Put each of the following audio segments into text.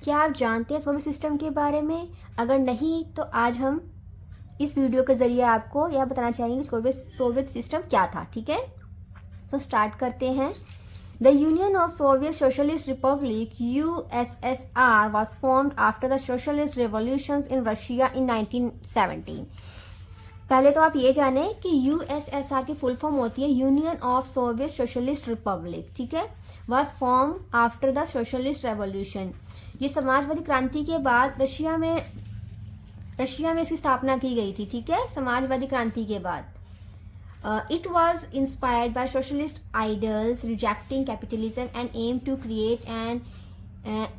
क्या आप जानते हैं सोवियत सिस्टम के बारे में? अगर नहीं तो आज हम इस वीडियो के ज़रिए आपको यह बताना चाहेंगे सोवियत सिस्टम क्या था। ठीक है, तो स्टार्ट करते हैं। The union of Soviet socialist Republic USSR was formed after the socialist revolutions in Russia in 1917। पहले तो आप ये जानें कि USSR की फुल फॉर्म होती है union of Soviet socialist Republic. ठीक है, was form after the socialist revolution. ये समाजवादी क्रांति के बाद रशिया में इसकी स्थापना की गई थी। ठीक है, समाजवादी क्रांति के बाद। It was inspired by socialist ideals rejecting capitalism and aim to create an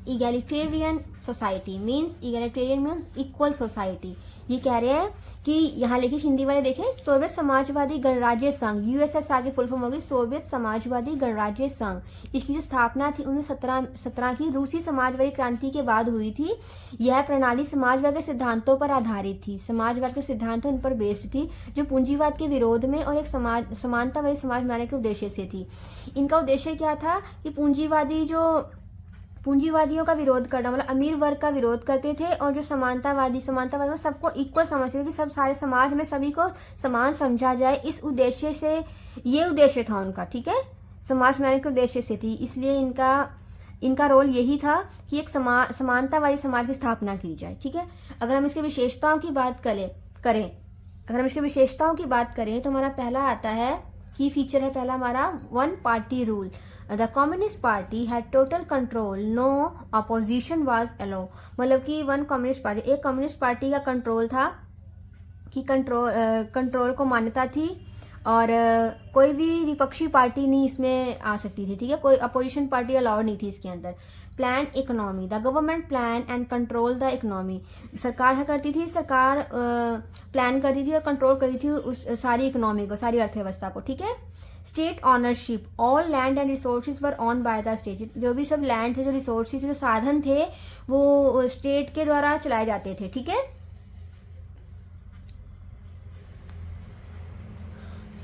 egalitarian society. Egalitarian means equal society. ये कह रहे हैं कि यहाँ लिखिए, हिंदी वाले देखें, सोवियत समाजवादी गणराज्य संघ, USSR की फुल फॉर्म होगी सोवियत समाजवादी गणराज्य संघ। इसकी जो स्थापना थी 1917 की रूसी समाजवादी क्रांति के बाद हुई थी। यह प्रणाली समाजवाद के सिद्धांतों पर आधारित थी। समाजवाद के सिद्धांत उन पर बेस्ड थी, जो पूंजीवाद के विरोध में और एक समानतावादी समाज बनाने के उद्देश्य से थी। इनका उद्देश्य क्या था कि पूंजीवादियों का विरोध करना, मतलब अमीर वर्ग का विरोध करते थे, और जो समानतावादी में सबको इक्वल समझते थे कि सब सारे समाज में सभी को समान समझा जाए। इस उद्देश्य से ये उद्देश्य था उनका। ठीक है, समाज बनाने के उद्देश्य से थी, इसलिए इनका रोल यही था कि एक समानतावादी समाज की स्थापना की जाए। ठीक है, अगर हम इसके विशेषताओं की बात करें तो हमारा पहला आता है, की फीचर है पहला हमारा, one party rule. The communist party had total control, no opposition was allowed. मतलब कि एक कम्युनिस्ट पार्टी का कंट्रोल था, कि कंट्रोल को मान्यता थी, और कोई भी विपक्षी पार्टी नहीं इसमें आ सकती थी। ठीक है, कोई अपोजिशन पार्टी अलाउड नहीं थी इसके अंदर। Plan economy, the government plan and control the economy. सरकार क्या करती थी, सरकार प्लान करती थी और कंट्रोल करती थी उस सारी इकोनॉमी को, सारी अर्थव्यवस्था को। ठीक है, state ownership, all land and resources were on by the state. जो भी सब लैंड थे, जो रिसोर्सेज, जो साधन थे, वो स्टेट के द्वारा चलाए जाते थे। ठीक है,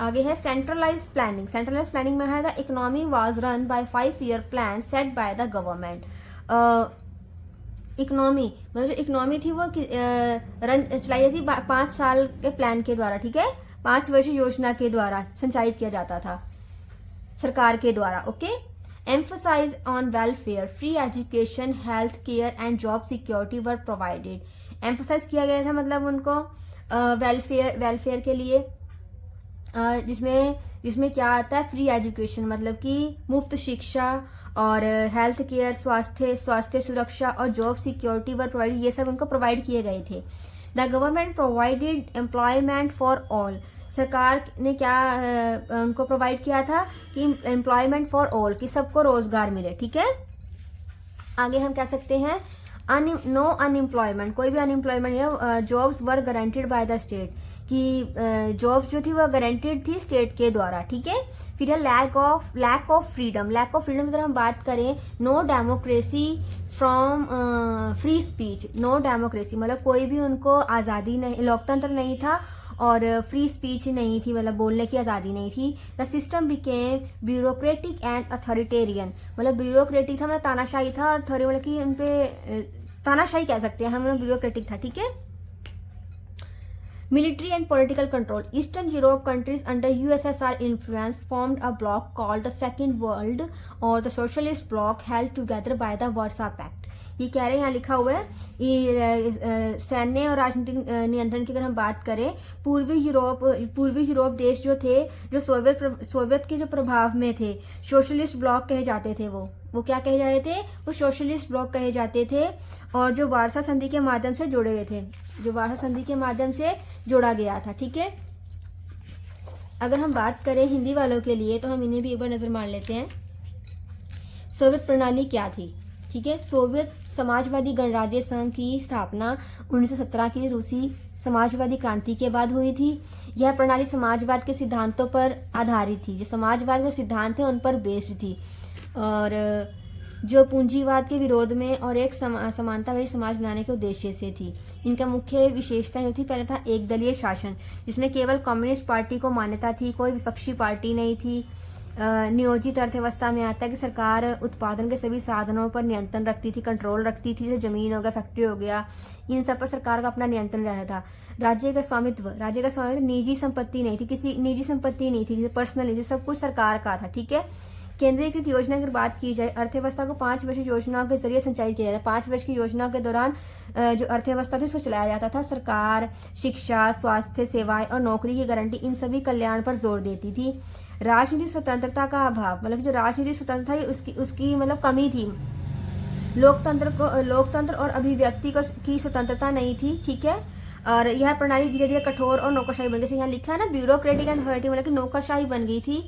आगे है सेंट्रलाइज प्लानिंग में है, the economy was run by 5-year plan set by the government. Economy मतलब जो इकोनॉमी थी वो चलाई जाती 5 साल के प्लान के द्वारा। ठीक है, 5 वर्षीय योजना के द्वारा संचालित किया जाता था सरकार के द्वारा। Okay, emphasize on welfare, free education, health care and job security were provided. Emphasize किया गया था, मतलब उनको वेलफेयर के लिए, जिसमें क्या आता है, फ्री एजुकेशन मतलब कि मुफ्त शिक्षा, और हेल्थ केयर, स्वास्थ्य सुरक्षा, और जॉब सिक्योरिटी वर प्रोवाइड, ये सब उनको प्रोवाइड किए गए थे। The government provided employment for all. सरकार ने क्या उनको प्रोवाइड किया था कि एम्प्लॉयमेंट फॉर ऑल, कि सबको रोजगार मिले। ठीक है, आगे हम कह सकते हैं नो अनएम्प्लॉयमेंट, कोई भी अनएम्प्लॉयमेंट नहीं। Jobs were guaranteed by the state, कि जॉब्स जो थी वह गारंटेड थी स्टेट के द्वारा। ठीक है, फिर है लैक ऑफ फ्रीडम की अगर हम बात करें, no democracy from free speech. No democracy मतलब कोई भी उनको आज़ादी नहीं, लोकतंत्र नहीं था, और फ्री स्पीच नहीं थी, मतलब बोलने की आज़ादी नहीं थी। The system became bureaucratic and authoritarian, मतलब ब्यूरोक्रेटिक था, मतलब तानाशाही था, और मतलब कि उन पे तानाशाही कह सकते हैं हम लोग, ब्यूरोक्रेटिक था। ठीक है, Military and political control. Eastern Europe countries under USSR influence formed a bloc called the Second World or the Socialist Bloc, held together by the Warsaw Pact. ये कह रहे हैं, यहाँ लिखा हुआ है, ये सैन्य और राजनीतिक नियंत्रण की अगर हम बात करें, पूर्वी यूरोप देश जो थे, जो सोवियत के जो प्रभाव में थे, सोशलिस्ट ब्लॉक कहे जाते थे। वो क्या कहे जाते थे, वो सोशलिस्ट ब्लॉक कहे जाते थे, और जो वार्सा संधि के माध्यम से जोड़े गए थे, जो वार्सा संधि के माध्यम से जोड़ा गया था। ठीक है, अगर हम बात करें हिंदी वालों के लिए तो हम इन्हें भी एक बार नजर मार लेते हैं। सोवियत प्रणाली क्या थी? ठीक है, सोवियत समाजवादी गणराज्य संघ की स्थापना 1917 की रूसी समाजवादी क्रांति के बाद हुई थी। यह प्रणाली समाजवाद के सिद्धांतों पर आधारित थी, जो समाजवाद के सिद्धांत थे उन पर बेस्ड थी, और जो पूंजीवाद के विरोध में और एक समानतावादी समाज बनाने के उद्देश्य से थी। इनका मुख्य विशेषता ये थी, पहले था एक दलीय शासन, जिसमें केवल कम्युनिस्ट पार्टी को मान्यता थी, कोई विपक्षी पार्टी नहीं थी। नियोजित अर्थव्यवस्था में आता है कि सरकार उत्पादन के सभी साधनों पर नियंत्रण रखती थी, कंट्रोल रखती थी। जैसे जमीन हो गया, फैक्ट्री हो गया, इन सब पर सरकार का अपना नियंत्रण रहता था। राज्य का स्वामित्व निजी संपत्ति नहीं थी, किसी निजी संपत्ति नहीं थी, पर्सनल थी, सब कुछ सरकार का था। ठीक है। केंद्रीकृत योजना की बात की जाए, अर्थव्यवस्था को 5 वर्षीय योजनाओं के जरिए संचालित किया जाता है। 5 वर्ष की योजना के दौरान जो अर्थव्यवस्था थी उसको चलाया जाता था। सरकार शिक्षा, स्वास्थ्य सेवाएं और नौकरी की गारंटी, इन सभी कल्याण पर जोर देती थी। राजनीतिक स्वतंत्रता का अभाव, मतलब जो राजनीतिक स्वतंत्रता थी उसकी मतलब कमी थी। लोकतंत्र और अभिव्यक्ति की स्वतंत्रता नहीं थी। ठीक है। और यह प्रणाली धीरे धीरे कठोर और नौकरशाही बन गई। यहाँ लिखा है ना, ब्यूरोक्रेटिक अथॉरिटी, मतलब कि नौकरशाही बन गई थी,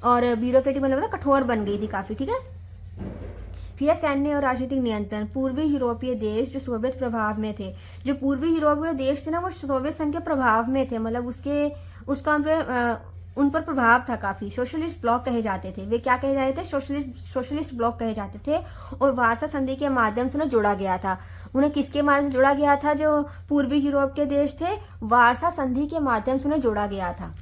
और ब्यूरोक्रेटिक मतलब कठोर बन गई थी काफी। ठीक है। फिर सैन्य और राजनीतिक नियंत्रण, पूर्वी यूरोपीय देश जो सोवियत प्रभाव में थे, जो पूर्वी यूरोपीय देश थे ना वो सोवियत संघ के प्रभाव में थे, मतलब उसका उन पर प्रभाव था काफी। सोशलिस्ट ब्लॉक कहे जाते थे, वे क्या कहे जाते थे? सोशलिस्ट ब्लॉक कहे जाते थे। और वार्सा संधि के माध्यम से उन्हें जोड़ा गया था। उन्हें किसके माध्यम से जोड़ा गया था? जो पूर्वी यूरोप के देश थे, वार्सा संधि के माध्यम से उन्हें जोड़ा गया था।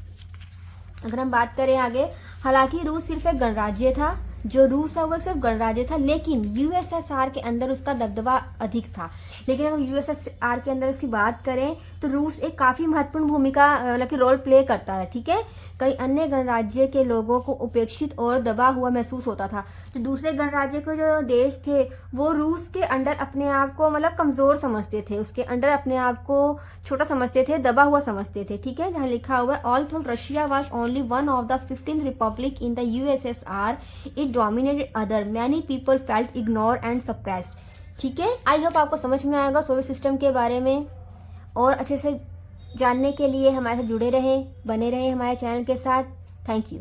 अगर हम बात करें आगे, हालांकि रूस सिर्फ एक गणराज्य था, जो रूस है वो सिर्फ गणराज्य था, लेकिन यूएसएसआर के अंदर उसका दबदबा अधिक था। लेकिन अगर यूएसएसआर के अंदर उसकी बात करें तो रूस एक काफी महत्वपूर्ण भूमिका मतलब कि रोल प्ले करता है। ठीक है। कई अन्य गणराज्य के लोगों को उपेक्षित और दबा हुआ महसूस होता था। जो दूसरे गणराज्य के जो देश थे वो रूस के अंडर अपने आप को मतलब कमजोर समझते थे, उसके अंडर अपने आप को छोटा समझते थे, दबा हुआ समझते थे। ठीक है। जहाँ लिखा हुआ है, although Russia was only one of the 15th Republic in the USSR, it dominated other, many people felt ignored and suppressed। ठीक है। आई होप आपको समझ में आएगा सोवियत सिस्टम के बारे में, और अच्छे से जानने के लिए हमारे साथ जुड़े रहें, बने रहें हमारे चैनल के साथ। Thank you.